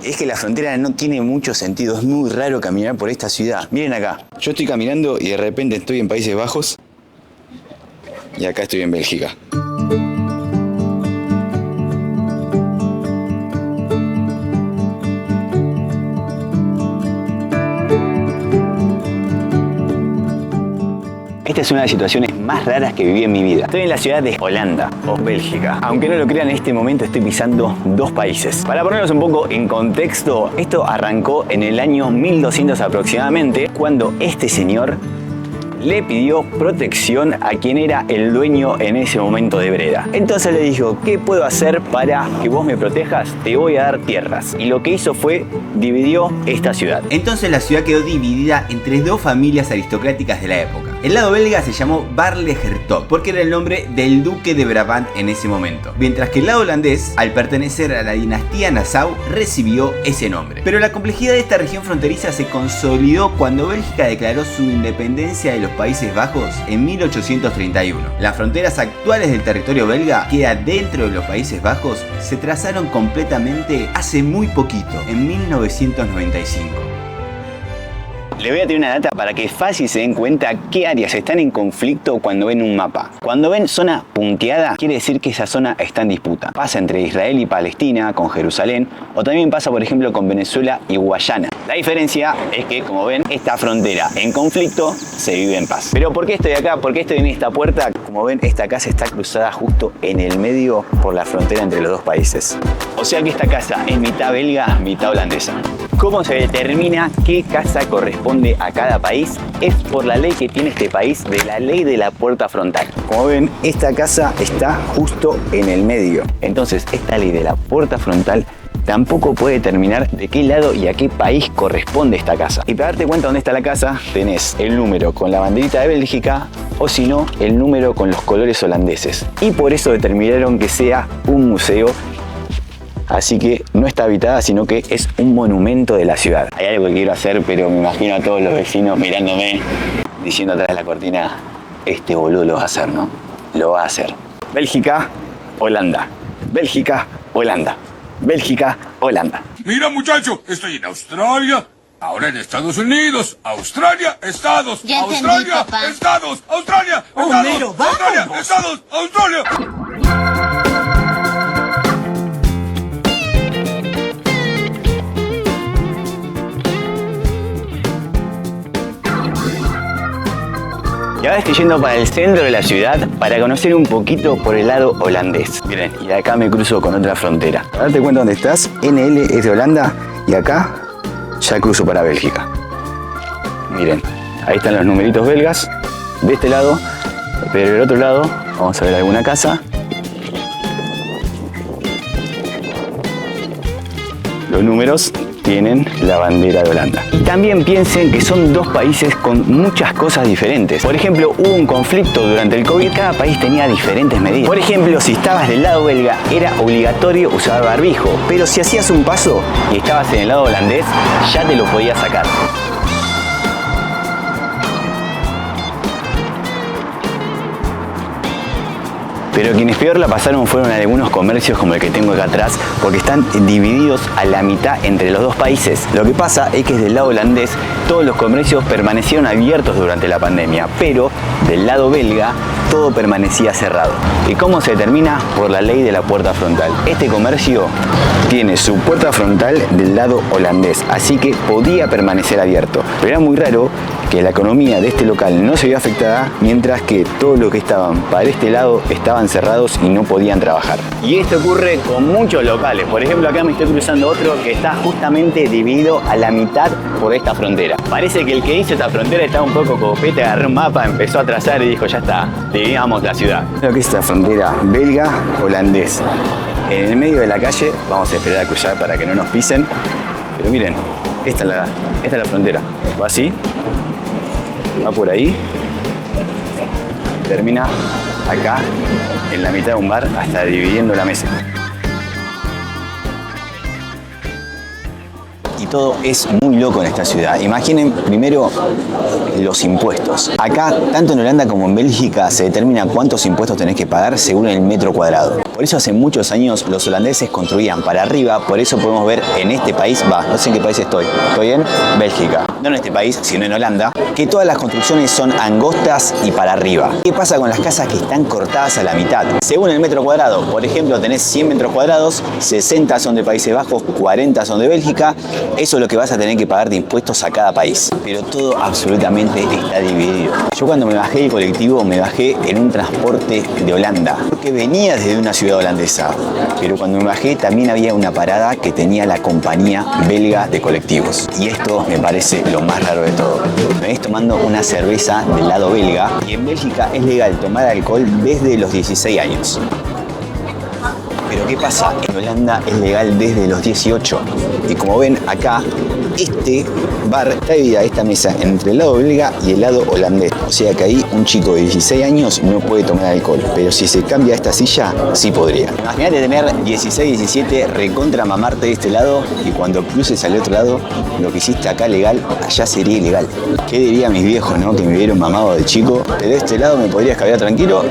es que la frontera no tiene mucho sentido. Es muy raro caminar por esta ciudad. Miren acá, yo estoy caminando y de repente estoy en Países Bajos y acá estoy en Bélgica. Esta es una de las situaciones más raras que viví en mi vida. Estoy en la ciudad de Holanda, o Bélgica. Aunque no lo crean, en este momento estoy pisando dos países. Para ponernos un poco en contexto, esto arrancó en el año 1200 aproximadamente, cuando este señor le pidió protección a quien era el dueño en ese momento de Breda. Entonces le dijo, ¿qué puedo hacer para que vos me protejas? Te voy a dar tierras. Y lo que hizo fue, dividió esta ciudad. Entonces la ciudad quedó dividida entre dos familias aristocráticas de la época. El lado belga se llamó Baarle-Hertog, porque era el nombre del duque de Brabant en ese momento. Mientras que el lado holandés, al pertenecer a la dinastía Nassau, recibió ese nombre. Pero la complejidad de esta región fronteriza se consolidó cuando Bélgica declaró su independencia de los Países Bajos en 1831. Las fronteras actuales del territorio belga, que queda dentro de los Países Bajos, se trazaron completamente hace muy poquito, en 1995. Le voy a tirar una data para que fácil se den cuenta qué áreas están en conflicto cuando ven un mapa. Cuando ven zona punteada, quiere decir que esa zona está en disputa. Pasa entre Israel y Palestina, con Jerusalén, o también pasa, por ejemplo, con Venezuela y Guayana. La diferencia es que, como ven, esta frontera en conflicto se vive en paz. Pero ¿por qué estoy acá? ¿Por qué estoy en esta puerta? Como ven, esta casa está cruzada justo en el medio por la frontera entre los dos países. O sea que esta casa es mitad belga, mitad holandesa. ¿Cómo se determina qué casa corresponde a cada país? Es por la ley que tiene este país, de la ley de la puerta frontal. Como ven, esta casa está justo en el medio. Entonces, esta ley de la puerta frontal tampoco puede determinar de qué lado y a qué país corresponde esta casa. Y para darte cuenta dónde está la casa, tenés el número con la banderita de Bélgica, o si no, el número con los colores holandeses. Y por eso determinaron que sea un museo. Así que no está habitada, sino que es un monumento de la ciudad. Hay algo que quiero hacer, pero me imagino a todos los vecinos mirándome, diciendo atrás de la cortina, este boludo lo va a hacer, ¿no? Lo va a hacer. Bélgica, Holanda. Bélgica, Holanda. Bélgica, Holanda. Mira, muchacho, estoy en Australia, ahora en Estados Unidos, Australia, Estados, Ya entendí, Australia, papá. Estados, Australia, Estados, Homero, vamos. Australia, Estados, Australia. Y ahora estoy yendo para el centro de la ciudad para conocer un poquito por el lado holandés. Miren, y de acá me cruzo con otra frontera. Para darte cuenta dónde estás, NL es de Holanda y acá ya cruzo para Bélgica. Miren, ahí están los numeritos belgas de este lado, pero del otro lado vamos a ver alguna casa. Los números tienen la bandera de Holanda. Y también piensen que son dos países con muchas cosas diferentes. Por ejemplo, hubo un conflicto durante el COVID, cada país tenía diferentes medidas. Por ejemplo, si estabas del lado belga, era obligatorio usar barbijo, pero si hacías un paso y estabas en el lado holandés, ya te lo podías sacar. Pero quienes peor la pasaron fueron algunos comercios como el que tengo acá atrás, porque están divididos a la mitad entre los dos países. Lo que pasa es que desde el lado holandés todos los comercios permanecieron abiertos durante la pandemia, pero del lado belga todo permanecía cerrado. ¿Y cómo se determina? Por la ley de la puerta frontal. Este comercio tiene su puerta frontal del lado holandés, así que podía permanecer abierto. Pero era muy raro que la economía de este local no se vio afectada, mientras que todos los que estaban para este lado estaban cerrados y no podían trabajar. Y esto ocurre con muchos locales. Por ejemplo, acá me estoy cruzando otro que está justamente dividido a la mitad por esta frontera. Parece que el que hizo esta frontera estaba un poco copete, agarró un mapa, empezó a trazar y dijo, ya está, dividamos la ciudad. Lo que es esta frontera belga-holandés. En el medio de la calle, vamos a esperar a cruzar para que no nos pisen. Pero miren, esta es la frontera. Va así, va por ahí, termina acá, en la mitad de un bar, hasta dividiendo la mesa. y todo es muy loco en esta ciudad. Imaginen primero los impuestos. Acá, tanto en Holanda como en Bélgica, se determina cuántos impuestos tenés que pagar según el metro cuadrado. Por eso hace muchos años los holandeses construían para arriba, por eso podemos ver en este país, no sé en qué país estoy en Bélgica, no en este país, sino en Holanda, que todas las construcciones son angostas y para arriba. ¿Qué pasa con las casas que están cortadas a la mitad? Según el metro cuadrado, por ejemplo, tenés 100 metros cuadrados, 60 son de Países Bajos, 40 son de Bélgica, eso es lo que vas a tener que pagar de impuestos a cada país. Pero todo absolutamente está dividido. Yo cuando me bajé del colectivo, me bajé en un transporte de Holanda, porque venía desde una ciudad holandesa, pero cuando me bajé también había una parada que tenía la compañía belga de colectivos. Y esto me parece lo más raro de todo. Me ves tomando una cerveza del lado belga y en Bélgica es legal tomar alcohol desde los 16 años. Pero ¿qué pasa? En Holanda es legal desde los 18. Y como ven acá, este bar está dividida esta mesa entre el lado belga y el lado holandés. O sea que ahí un chico de 16 años no puede tomar alcohol. Pero si se cambia esta silla, sí podría. Imagínate tener 16, 17, recontra mamarte de este lado y cuando cruces al otro lado, lo que hiciste acá legal, allá sería ilegal. ¿Qué dirían mis viejos, no? Que me vieron mamado de chico. Pero de este lado me podría escabear tranquilo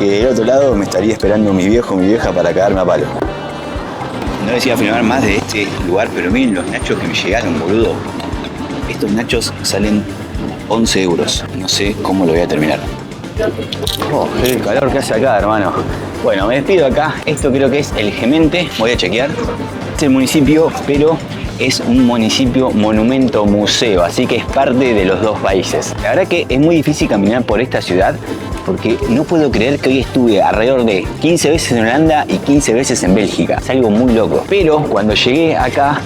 y del otro lado me estaría esperando mi viejo o mi vieja para cagarme a palo. No les iba a filmar más de este lugar, pero miren los nachos que me llegaron, boludo. Estos nachos salen 11 euros. No sé cómo lo voy a terminar. Oh, el calor que hace acá, hermano. Bueno, me despido acá. Esto creo que es el Gemente. Voy a chequear. Es el municipio, pero es un municipio monumento museo, así que es parte de los dos países. La verdad que es muy difícil caminar por esta ciudad porque no puedo creer que hoy estuve alrededor de 15 veces en Holanda y 15 veces en Bélgica. Es algo muy loco. Pero cuando llegué acá,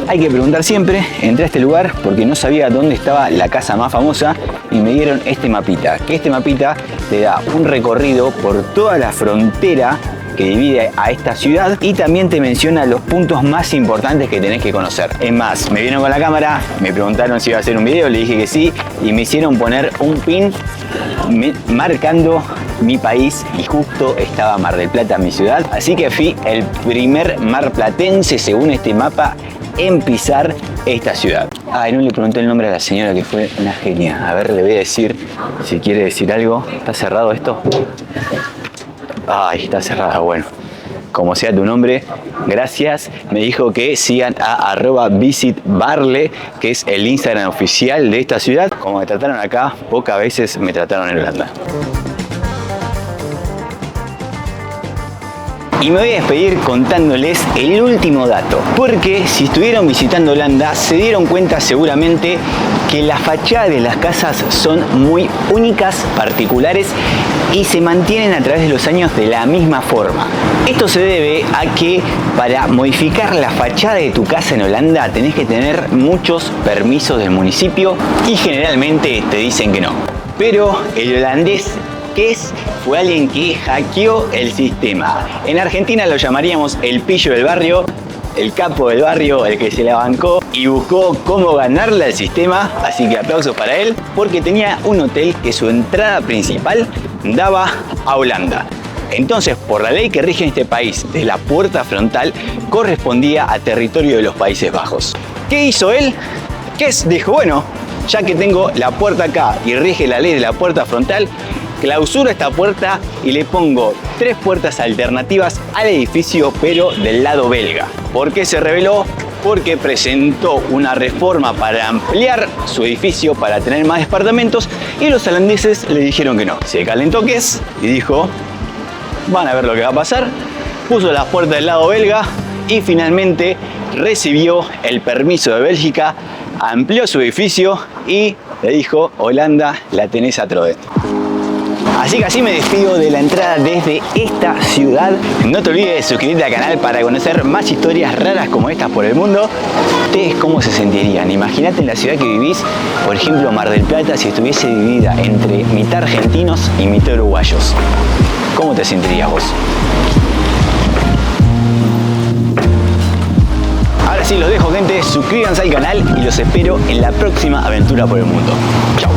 hay que preguntar siempre. Entré a este lugar porque no sabía dónde estaba la casa más famosa y me dieron este mapita. Que este mapita te da un recorrido por toda la frontera que divide a esta ciudad y también te menciona los puntos más importantes que tenés que conocer. Es más, me vieron con la cámara, me preguntaron si iba a hacer un video, le dije que sí y me hicieron poner un pin marcando mi país y justo estaba Mar del Plata, mi ciudad. Así que fui el primer marplatense, según este mapa, en pisar esta ciudad. Ah, y no le pregunté el nombre a la señora, que fue una genia. A ver, le voy a decir si quiere decir algo. ¿Está cerrado esto? Ay, está cerrada, bueno. Como sea tu nombre, gracias. Me dijo que sigan a @visitbarle, que es el Instagram oficial de esta ciudad. Como me trataron acá, pocas veces me trataron en Holanda. Y me voy a despedir contándoles el último dato, porque si estuvieron visitando Holanda se dieron cuenta seguramente que las fachadas de las casas son muy únicas, particulares y se mantienen a través de los años de la misma forma. Esto se debe a que para modificar la fachada de tu casa en Holanda tenés que tener muchos permisos del municipio y generalmente te dicen que no. Pero el holandés fue alguien que hackeó el sistema. En Argentina lo llamaríamos el pillo del barrio, el capo del barrio, el que se la bancó y buscó cómo ganarle al sistema, así que aplausos para él, porque tenía un hotel que su entrada principal daba a Holanda. Entonces, por la ley que rige en este país, de la puerta frontal correspondía a territorio de los Países Bajos. ¿Qué hizo él? Dijo, bueno, ya que tengo la puerta acá y rige la ley de la puerta frontal, clausuro esta puerta y le pongo 3 puertas alternativas al edificio, pero del lado belga. ¿Por qué se rebeló? Porque presentó una reforma para ampliar su edificio, para tener más departamentos, y los holandeses le dijeron que no. Se calentó y dijo, van a ver lo que va a pasar. Puso las puertas del lado belga y finalmente recibió el permiso de Bélgica, amplió su edificio y le dijo, Holanda, la tenés a Troden. Así que así me despido de la entrada desde esta ciudad. No te olvides de suscribirte al canal para conocer más historias raras como estas por el mundo. ¿Ustedes cómo se sentirían? Imagínate en la ciudad que vivís, por ejemplo Mar del Plata, si estuviese dividida entre mitad argentinos y mitad uruguayos. ¿Cómo te sentirías vos? Ahora sí, los dejo, gente. Suscríbanse al canal y los espero en la próxima aventura por el mundo. Chao.